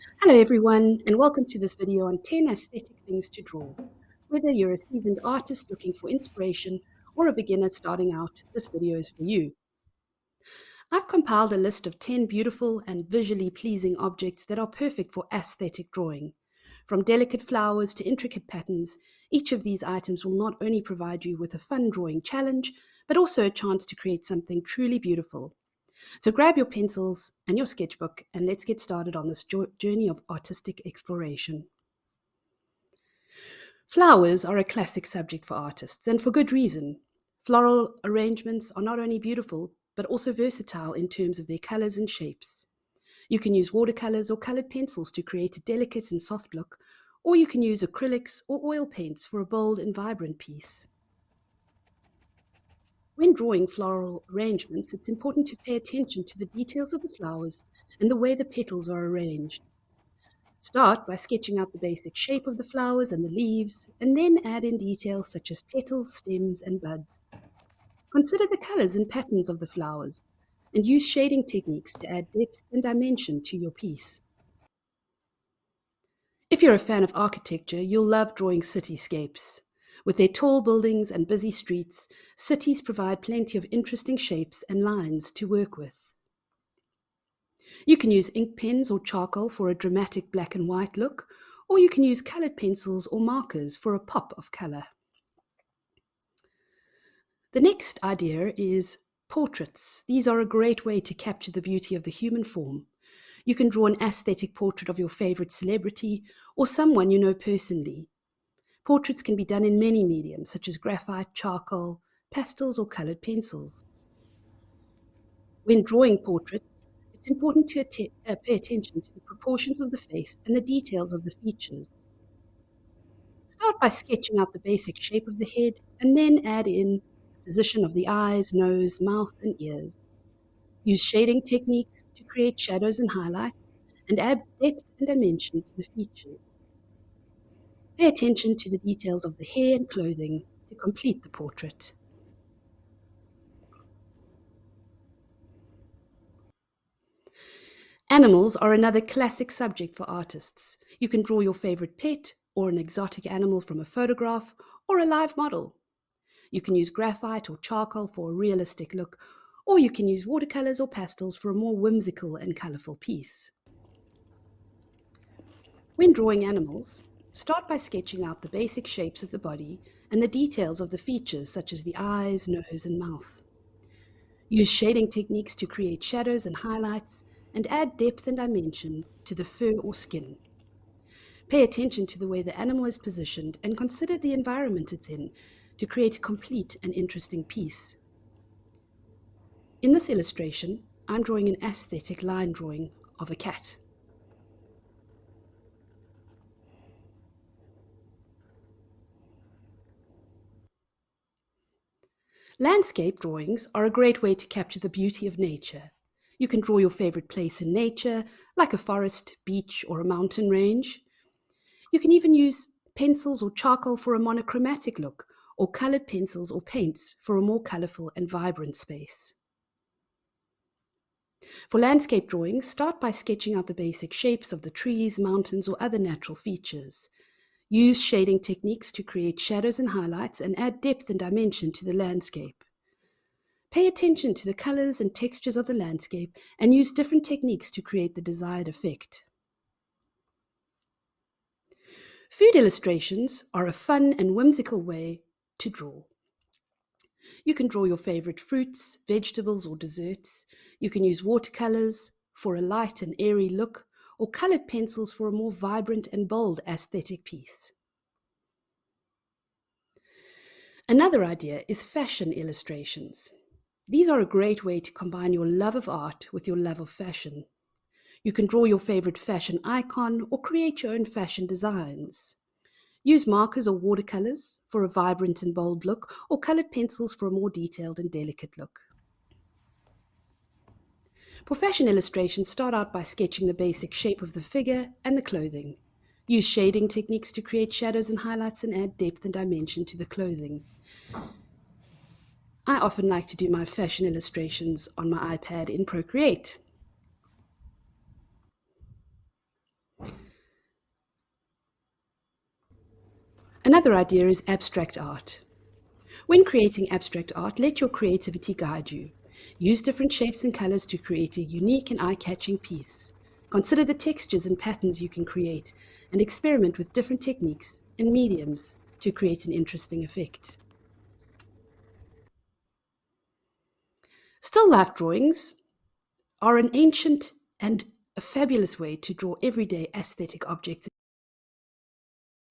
Hello everyone, and welcome to this video on 10 aesthetic things to draw. Whether you're a seasoned artist looking for inspiration or a beginner starting out, this video is for you. I've compiled a list of 10 beautiful and visually pleasing objects that are perfect for aesthetic drawing. From delicate flowers to intricate patterns, each of these items will not only provide you with a fun drawing challenge, but also a chance to create something truly beautiful. So grab your pencils and your sketchbook and let's get started on this journey of artistic exploration. Flowers are a classic subject for artists, and for good reason. Floral arrangements are not only beautiful, but also versatile in terms of their colors and shapes. You can use watercolors or colored pencils to create a delicate and soft look, or you can use acrylics or oil paints for a bold and vibrant piece. When drawing floral arrangements, it's important to pay attention to the details of the flowers and the way the petals are arranged. Start by sketching out the basic shape of the flowers and the leaves, and then add in details such as petals, stems, and buds. Consider the colors and patterns of the flowers, and use shading techniques to add depth and dimension to your piece. If you're a fan of architecture, you'll love drawing cityscapes. With their tall buildings and busy streets, cities provide plenty of interesting shapes and lines to work with. You can use ink pens or charcoal for a dramatic black and white look, or you can use colored pencils or markers for a pop of color. The next idea is portraits. These are a great way to capture the beauty of the human form. You can draw an aesthetic portrait of your favorite celebrity or someone you know personally. Portraits can be done in many mediums, such as graphite, charcoal, pastels, or colored pencils. When drawing portraits, it's important to pay attention to the proportions of the face and the details of the features. Start by sketching out the basic shape of the head and then add in the position of the eyes, nose, mouth, and ears. Use shading techniques to create shadows and highlights and add depth and dimension to the features. Pay attention to the details of the hair and clothing to complete the portrait. Animals are another classic subject for artists. You can draw your favorite pet or an exotic animal from a photograph or a live model. You can use graphite or charcoal for a realistic look, or you can use watercolors or pastels for a more whimsical and colorful piece. When drawing animals, start by sketching out the basic shapes of the body and the details of the features such as the eyes, nose, and mouth. Use shading techniques to create shadows and highlights and add depth and dimension to the fur or skin. Pay attention to the way the animal is positioned and consider the environment it's in to create a complete and interesting piece. In this illustration, I'm drawing an aesthetic line drawing of a cat. Landscape drawings are a great way to capture the beauty of nature. You can draw your favorite place in nature, like a forest, beach, or a mountain range. You can even use pencils or charcoal for a monochromatic look, or colored pencils or paints for a more colorful and vibrant space. For landscape drawings, start by sketching out the basic shapes of the trees, mountains, or other natural features. Use shading techniques to create shadows and highlights and add depth and dimension to the landscape. Pay attention to the colors and textures of the landscape and use different techniques to create the desired effect. Food illustrations are a fun and whimsical way to draw. You can draw your favorite fruits, vegetables, or desserts. You can use watercolors for a light and airy look, or colored pencils for a more vibrant and bold aesthetic piece. Another idea is fashion illustrations. These are a great way to combine your love of art with your love of fashion. You can draw your favorite fashion icon or create your own fashion designs. Use markers or watercolors for a vibrant and bold look, or colored pencils for a more detailed and delicate look. For fashion illustrations, start out by sketching the basic shape of the figure and the clothing. Use shading techniques to create shadows and highlights and add depth and dimension to the clothing. I often like to do my fashion illustrations on my iPad in Procreate. Another idea is abstract art. When creating abstract art, let your creativity guide you. Use different shapes and colors to create a unique and eye-catching piece. Consider the textures and patterns you can create and experiment with different techniques and mediums to create an interesting effect. Still life drawings are an ancient and a fabulous way to draw everyday aesthetic objects.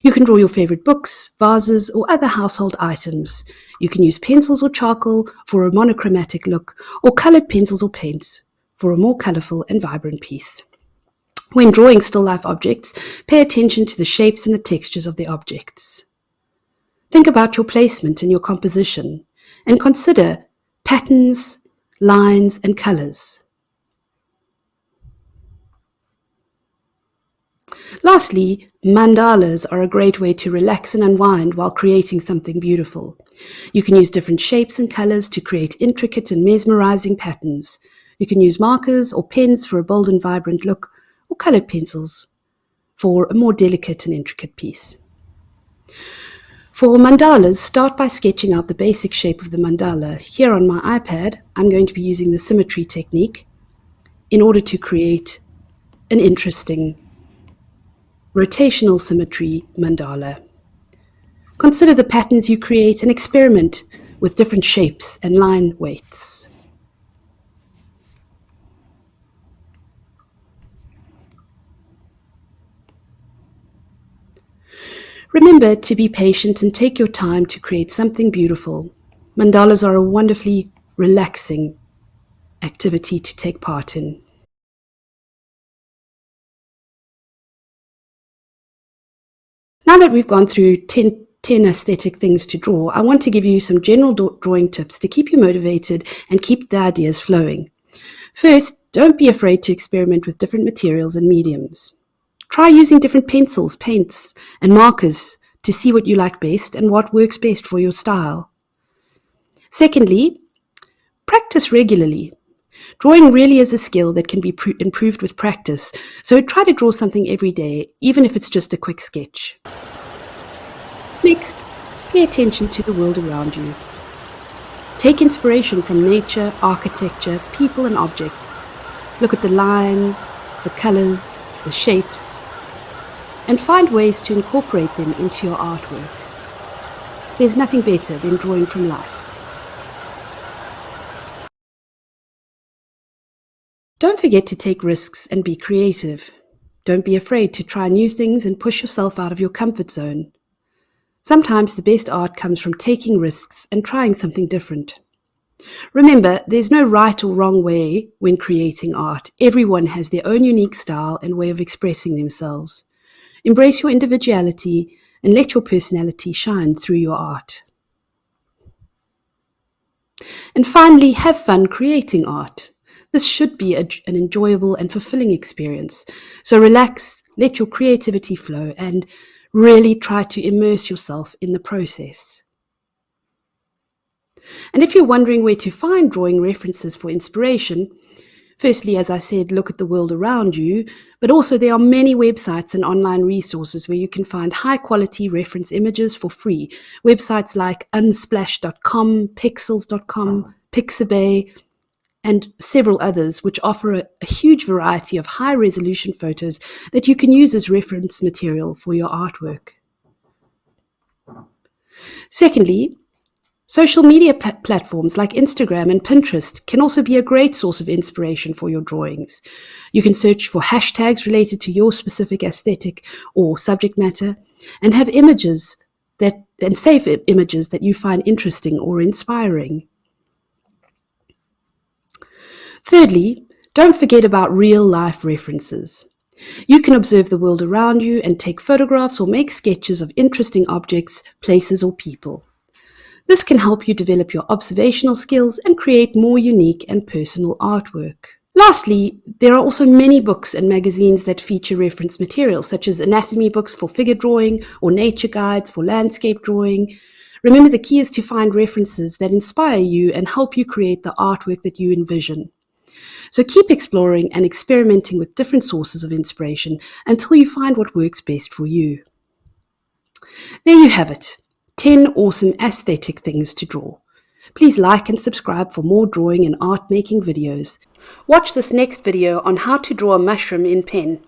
You can draw your favorite books, vases, or other household items. You can use pencils or charcoal for a monochromatic look, or colored pencils or paints for a more colorful and vibrant piece. When drawing still life objects, pay attention to the shapes and the textures of the objects. Think about your placement and your composition, and consider patterns, lines, and colors. Lastly, mandalas are a great way to relax and unwind while creating something beautiful. You can use different shapes and colors to create intricate and mesmerizing patterns. You can use markers or pens for a bold and vibrant look, or colored pencils for a more delicate and intricate piece. For mandalas, start by sketching out the basic shape of the mandala. Here on my iPad, I'm going to be using the symmetry technique in order to create an interesting rotational symmetry mandala. Consider the patterns you create and experiment with different shapes and line weights. Remember to be patient and take your time to create something beautiful. Mandalas are a wonderfully relaxing activity to take part in. Now that we've gone through 10 aesthetic things to draw, I want to give you some general drawing tips to keep you motivated and keep the ideas flowing. First, don't be afraid to experiment with different materials and mediums. Try using different pencils, paints, and markers to see what you like best and what works best for your style. Secondly, practice regularly. Drawing really is a skill that can be improved with practice, so try to draw something every day, even if it's just a quick sketch. Next, pay attention to the world around you. Take inspiration from nature, architecture, people, and objects. Look at the lines, the colors, the shapes, and find ways to incorporate them into your artwork. There's nothing better than drawing from life. Don't forget to take risks and be creative. Don't be afraid to try new things and push yourself out of your comfort zone. Sometimes the best art comes from taking risks and trying something different. Remember, there's no right or wrong way when creating art. Everyone has their own unique style and way of expressing themselves. Embrace your individuality and let your personality shine through your art. And finally, have fun creating art. This should be an enjoyable and fulfilling experience. So relax, let your creativity flow, and really try to immerse yourself in the process. And if you're wondering where to find drawing references for inspiration, firstly, as I said, look at the world around you, but also there are many websites and online resources where you can find high-quality reference images for free. Websites like unsplash.com, pixels.com, Pixabay, and several others, which offer a huge variety of high-resolution photos that you can use as reference material for your artwork. Secondly, social media platforms like Instagram and Pinterest can also be a great source of inspiration for your drawings. You can search for hashtags related to your specific aesthetic or subject matter and have images and save images that you find interesting or inspiring. Thirdly, don't forget about real-life references. You can observe the world around you and take photographs or make sketches of interesting objects, places, or people. This can help you develop your observational skills and create more unique and personal artwork. Lastly, there are also many books and magazines that feature reference materials, such as anatomy books for figure drawing or nature guides for landscape drawing. Remember, the key is to find references that inspire you and help you create the artwork that you envision. So keep exploring and experimenting with different sources of inspiration until you find what works best for you. There you have it, 10 awesome aesthetic things to draw. Please like and subscribe for more drawing and art making videos. Watch this next video on how to draw a mushroom in pen.